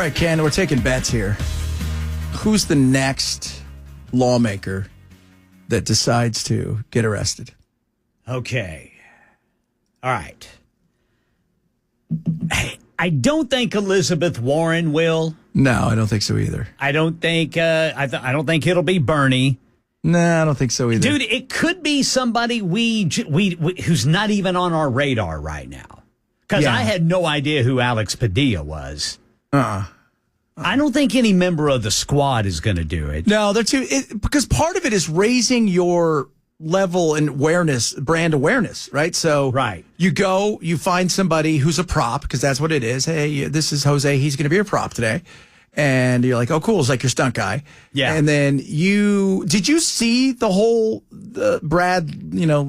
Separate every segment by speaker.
Speaker 1: right, Ken, we're taking bets here. Who's the next lawmaker that decides to get arrested?
Speaker 2: Okay. All right. Hey, I don't think Elizabeth Warren will.
Speaker 1: No, I don't think so either.
Speaker 2: I don't think I don't think it'll be Bernie.
Speaker 1: No, I don't think so either.
Speaker 2: Dude, it could be somebody we who's not even on our radar right now. Because I had no idea who Alex Padilla was. I don't think any member of the squad is going to do it.
Speaker 1: No, they're too because part of it is raising your level and awareness, brand awareness, right? So you go, you find somebody who's a prop because that's what it is. Hey, this is Jose. He's going to be a prop today. And you're like, oh, cool. It's like your stunt guy.
Speaker 2: Yeah.
Speaker 1: And then did you see the whole Brad,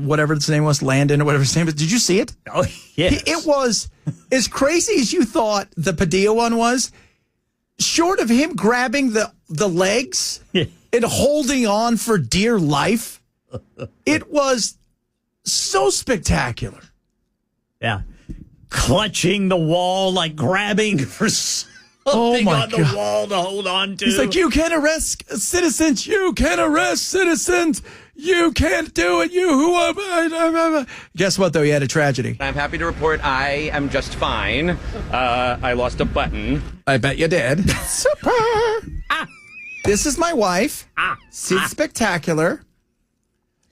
Speaker 1: whatever his name was, Landon or whatever his name was? Did you see it?
Speaker 2: Oh, yes.
Speaker 1: It was as crazy as you thought the Padilla one was. Short of him grabbing the legs and holding on for dear life, it was so spectacular.
Speaker 2: Yeah. Clutching the wall, like grabbing for something on the wall to hold on to.
Speaker 1: He's like, you can arrest citizens. You can arrest citizens. You can't do it. Guess what, though? He had a tragedy.
Speaker 3: I'm happy to report I am just fine. I lost a button.
Speaker 1: I bet you did. Super. This is my wife. Sid Spectacular.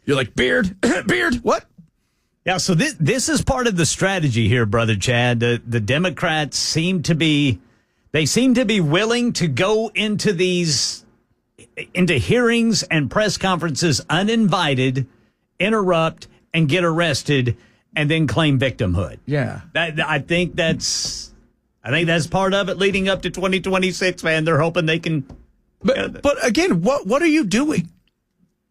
Speaker 1: You're like, Beard? Beard? What?
Speaker 2: Yeah, so this is part of the strategy here, Brother Chad. The Democrats seem to be willing to go into hearings and press conferences uninvited, interrupt, and get arrested, and then claim victimhood.
Speaker 1: Yeah.
Speaker 2: I think that's part of it leading up to 2026, man. They're hoping they can.
Speaker 1: But again, what are you doing?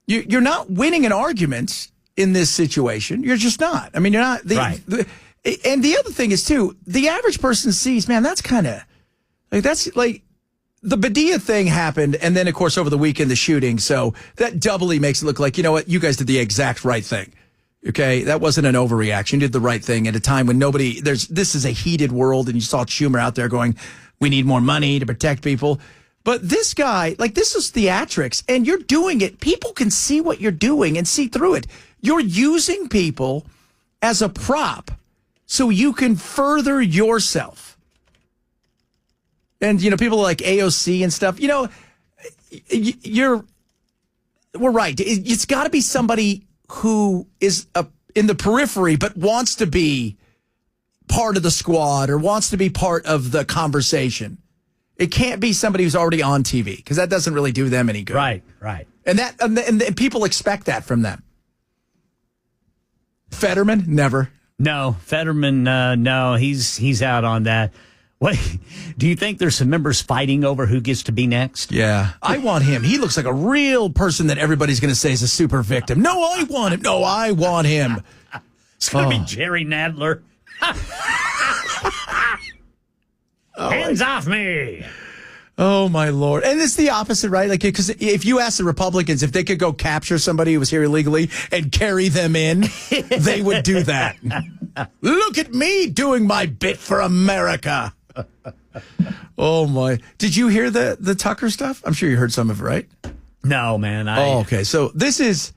Speaker 1: You're not winning an argument in this situation. You're just not. I mean, you're not. And the other thing is, too, the average person sees, man, that's kind of that's like the Padilla thing happened. And then, of course, over the weekend, the shooting. So that doubly makes it look like, you know what? You guys did the exact right thing. OK, that wasn't an overreaction. You did the right thing at a time when this is a heated world. And you saw Schumer out there going, we need more money to protect people. But this guy, this is theatrics, and you're doing it. People can see what you're doing and see through it. You're using people as a prop so you can further yourself. And, people like AOC and stuff, we're right. It's got to be somebody who is in the periphery but wants to be part of the squad or wants to be part of the conversation. It can't be somebody who's already on TV because that doesn't really do them any good.
Speaker 2: Right.
Speaker 1: And people expect that from them. Fetterman, never.
Speaker 2: No, Fetterman, no, he's out on that. What do you think? There's some members fighting over who gets to be next?
Speaker 1: Yeah, I want him. He looks like a real person that everybody's going to say is a super victim. No, I want him. No, I want him.
Speaker 2: It's going to be Jerry Nadler. Hands off me.
Speaker 1: Oh, my Lord. And it's the opposite, right? Because if you ask the Republicans if they could go capture somebody who was here illegally and carry them in, they would do that. Look at me doing my bit for America. Oh, my. Did you hear the Tucker stuff? I'm sure you heard some of it, right?
Speaker 2: No, man.
Speaker 1: Okay. So this is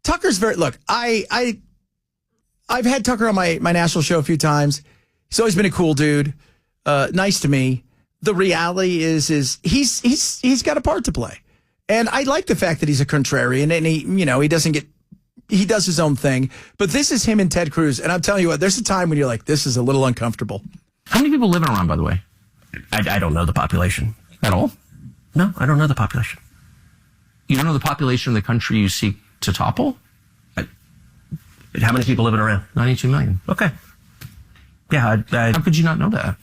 Speaker 1: Tucker's look, I've had Tucker on my national show a few times. He's always been a cool dude. Nice to me. The reality is he's got a part to play. And I like the fact that he's a contrarian and he does his own thing. But this is him and Ted Cruz. And I'm telling you what, there's a time when you're like, this is a little uncomfortable.
Speaker 4: How many people live in Iran, by the way? I don't know the population. At all? No, I don't know the population. You don't know the population of the country you seek to topple?
Speaker 3: How many people live in Iran?
Speaker 4: 92 million.
Speaker 3: Okay. Yeah.
Speaker 4: How could you not know that?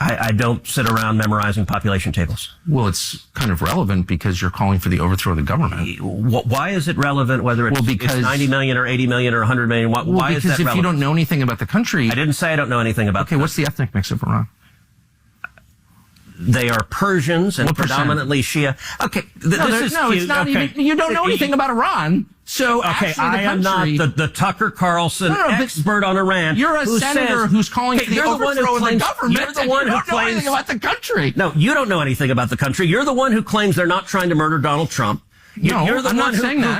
Speaker 3: I don't sit around memorizing population tables.
Speaker 4: Well, it's kind of relevant because you're calling for the overthrow of the government.
Speaker 3: Why is it relevant whether it's 90 million or 80 million or 100 million? Why is that relevant?
Speaker 4: Because if you don't know anything about the country...
Speaker 3: I didn't say I don't know anything about
Speaker 4: Okay, what's the ethnic mix of Iran?
Speaker 3: they are Persians and predominantly Shia. Okay,
Speaker 4: it's not even. You don't know anything about Iran. So
Speaker 3: okay, I am not the Tucker Carlson expert on Iran.
Speaker 4: You're a senator who's calling for the overthrow of the government.
Speaker 3: You're the one who
Speaker 4: claims know anything about the country.
Speaker 3: No, you don't know anything about the country. You're the one who claims they're not trying to murder Donald Trump. You're the one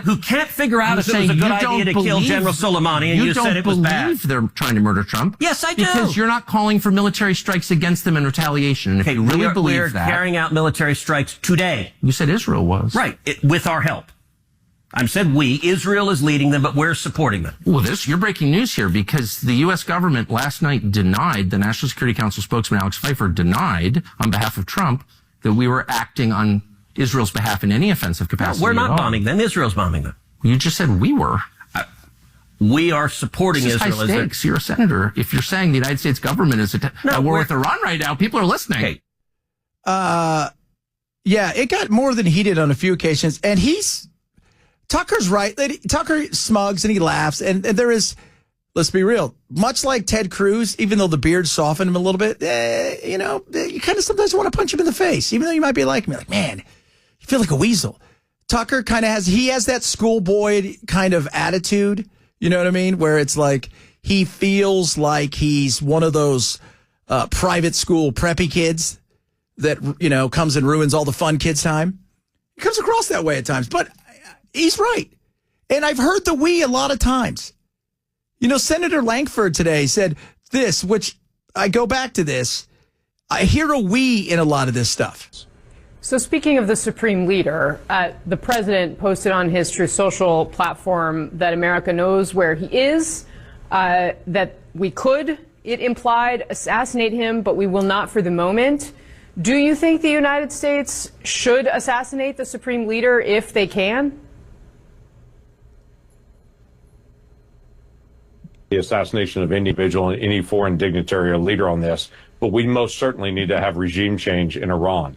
Speaker 3: who can't figure out if it was a good idea to kill General Soleimani, and you said it was bad.
Speaker 4: You don't believe they're trying to murder Trump?
Speaker 3: Yes, I do.
Speaker 4: Because you're not calling for military strikes against them in retaliation. And if you really believe that,
Speaker 3: we're carrying out military strikes today.
Speaker 4: You said Israel was.
Speaker 3: Right, with our help. I said we. Israel is leading them, but we're supporting them.
Speaker 4: Well, you're breaking news here, because the U.S. government last night denied, the National Security Council spokesman Alex Pfeiffer denied on behalf of Trump that we were acting on Israel's behalf in any offensive capacity.
Speaker 3: No, we're not bombing them. Israel's bombing them.
Speaker 4: You just said we were.
Speaker 3: We are supporting Israel.
Speaker 4: High stakes. You're a senator. If you're saying the United States government is at war with Iran right now, people are listening.
Speaker 3: Okay.
Speaker 1: Yeah, it got more than heated on a few occasions, and Tucker's right. Tucker smugs and he laughs, and there is, let's be real, much like Ted Cruz, even though the beard softened him a little bit, you kind of sometimes want to punch him in the face, even though you might be like me, like, man, you feel like a weasel. Tucker kind of has that schoolboy kind of attitude, you know what I mean? Where it's like he feels like he's one of those private school preppy kids that, comes and ruins all the fun kids' time. He comes across that way at times, but he's right. And I've heard the we a lot of times. Senator Lankford today said this, which I go back to this. I hear a we in a lot of this stuff.
Speaker 5: So speaking of the Supreme Leader, the president posted on his Truth Social platform that America knows where he is, that we could, it implied, assassinate him, but we will not for the moment. Do you think the United States should assassinate the Supreme Leader if they can?
Speaker 6: The assassination of any individual and any foreign dignitary or leader on this, but we most certainly need to have regime change in Iran.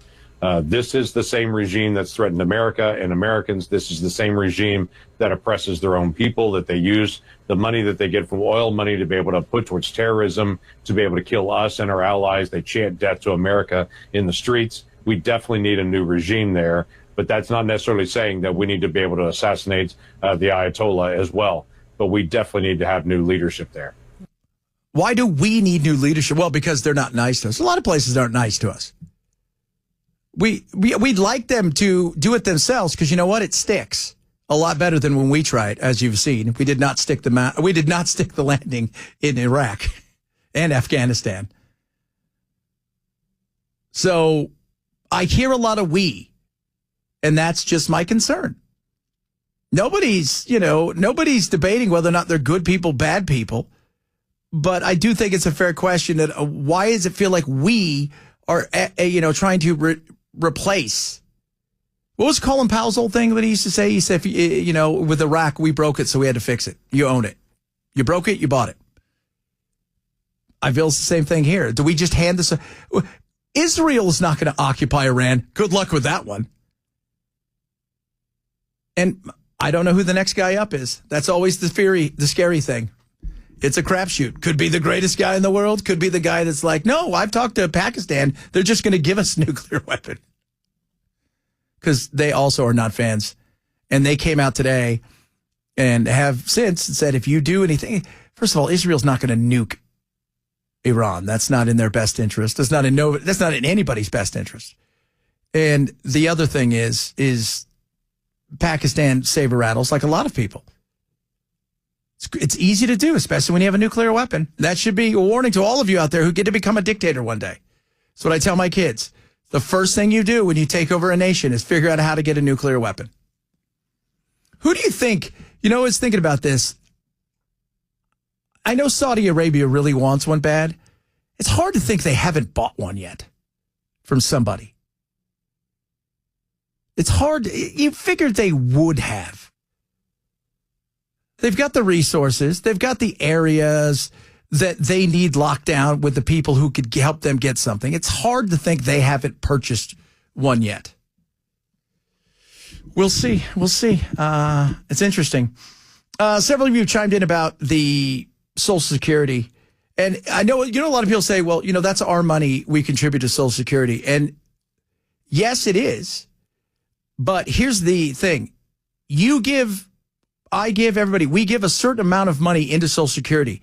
Speaker 6: This is the same regime that's threatened America and Americans. This is the same regime that oppresses their own people, that they use the money that they get from oil money to be able to put towards terrorism, to be able to kill us and our allies. They chant death to America in the streets. We definitely need a new regime there, but that's not necessarily saying that we need to be able to assassinate the Ayatollah as well. But we definitely need to have new leadership there.
Speaker 1: Why do we need new leadership? Well, because they're not nice to us. A lot of places aren't nice to us. We'd like them to do it themselves, because you know what? It sticks a lot better than when we tried, as you've seen. We did not stick the landing in Iraq and Afghanistan. So I hear a lot of we, and that's just my concern. Nobody's debating whether or not they're good people, bad people. But I do think it's a fair question that why does it feel like we are, trying to replace? What was Colin Powell's old thing that he used to say? He said, with Iraq, we broke it, so we had to fix it. You own it. You broke it, you bought it. I feel it's the same thing here. Do we just hand this? Israel is not going to occupy Iran. Good luck with that one. And I don't know who the next guy up is. That's always the scary thing. It's a crapshoot. Could be the greatest guy in the world. Could be the guy that's like, no, I've talked to Pakistan. They're just going to give us a nuclear weapon. Because they also are not fans. And they came out today and have since said, if you do anything, first of all, Israel's not going to nuke Iran. That's not in their best interest. That's not in anybody's best interest. And the other thing is Pakistan saber rattles like a lot of people. It's easy to do, especially when you have a nuclear weapon. That should be a warning to all of you out there who get to become a dictator one day. That's what I tell my kids. The first thing you do when you take over a nation is figure out how to get a nuclear weapon. Who do you think, I was thinking about this. I know Saudi Arabia really wants one bad. It's hard to think they haven't bought one yet from somebody. It's hard. You figured they would have. They've got the resources. They've got the areas that they need locked down with the people who could help them get something. It's hard to think they haven't purchased one yet. We'll see. It's interesting. Several of you chimed in about the Social Security. And I know, a lot of people say, well, that's our money. We contribute to Social Security. And Yes, it is. But here's the thing. I give, everybody, we give a certain amount of money into Social Security.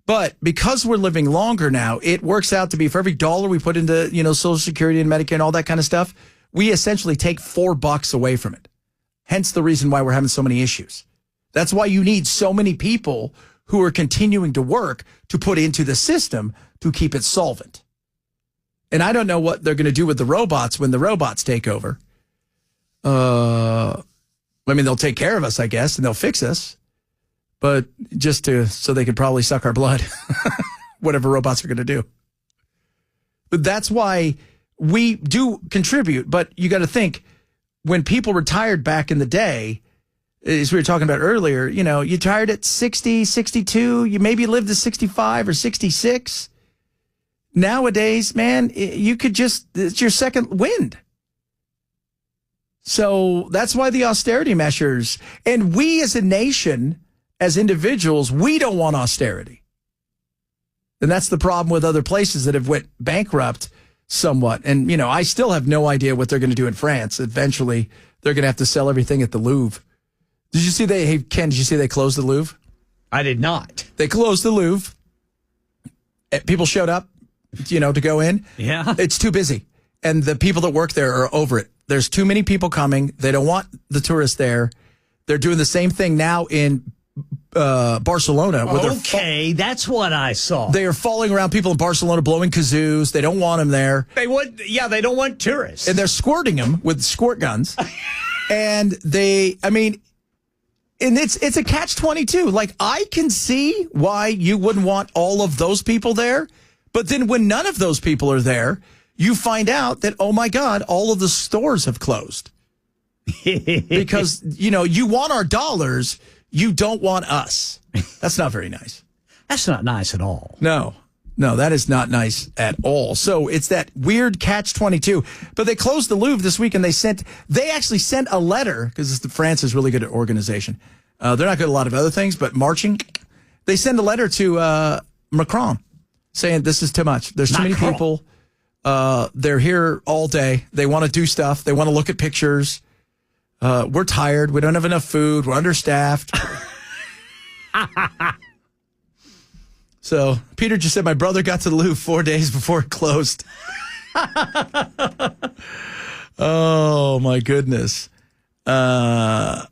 Speaker 1: But because we're living longer now, it works out to be for every dollar we put into, Social Security and Medicare and all that kind of stuff, we essentially take $4 away from it. Hence the reason why we're having so many issues. That's why you need so many people who are continuing to work to put into the system to keep it solvent. And I don't know what they're going to do with the robots when the robots take over. They'll take care of us, I guess, and they'll fix us. But so they could probably suck our blood, whatever robots are going to do. But that's why we do contribute. But you got to think, when people retired back in the day, as we were talking about earlier, you retired at 60, 62, you maybe lived to 65 or 66. Nowadays, man, it's your second wind. So that's why the austerity measures, and we as a nation, as individuals, we don't want austerity. And that's the problem with other places that have went bankrupt somewhat. And, I still have no idea what they're going to do in France. Eventually, they're going to have to sell everything at the Louvre. Did you see Ken, did you see they closed the Louvre?
Speaker 2: I did not.
Speaker 1: They closed the Louvre. People showed up, to go in.
Speaker 2: Yeah.
Speaker 1: It's too busy. And the people that work there are over it. There's too many people coming. They don't want the tourists there. They're doing the same thing now in Barcelona.
Speaker 2: Okay, that's what I saw.
Speaker 1: They are following around people in Barcelona, blowing kazoos. They don't want them there.
Speaker 2: They don't want tourists.
Speaker 1: And they're squirting them with squirt guns. And it's a catch-22. Like, I can see why you wouldn't want all of those people there. But then when none of those people are there, you find out that, oh my God, all of the stores have closed. Because, you want our dollars, you don't want us. That's not very nice.
Speaker 2: That's not nice at all.
Speaker 1: No, that is not nice at all. So it's that weird catch-22. But they closed the Louvre this week, and they actually sent a letter, because France is really good at organization. They're not good at a lot of other things, but marching. They send a letter to Macron saying this is too much. There's too many people. They're here all day. They want to do stuff. They want to look at pictures. We're tired. We don't have enough food. We're understaffed. So Peter just said my brother got to the Louvre 4 days before it closed. Oh my goodness. Like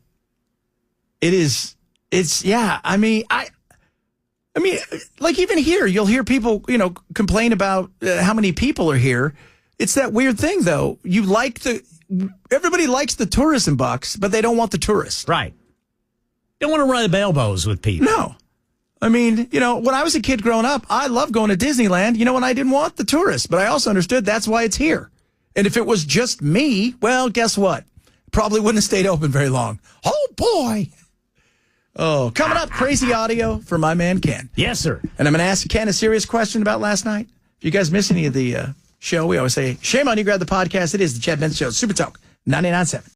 Speaker 1: even here, you'll hear people, complain about how many people are here. It's that weird thing, though. Everybody likes the tourism bucks, but they don't want the tourists.
Speaker 2: Right. Don't want to rub elbows with people.
Speaker 1: No. When I was a kid growing up, I loved going to Disneyland, when I didn't want the tourists, but I also understood that's why it's here. And if it was just me, well, guess what? Probably wouldn't have stayed open very long. Oh, boy. Oh, coming up, crazy audio for my man, Ken.
Speaker 2: Yes, sir.
Speaker 1: And I'm going to ask Ken a serious question about last night. If you guys miss any of the show, we always say, shame on you, grab the podcast. It is the Chad Benson Show, Super Talk 99.7.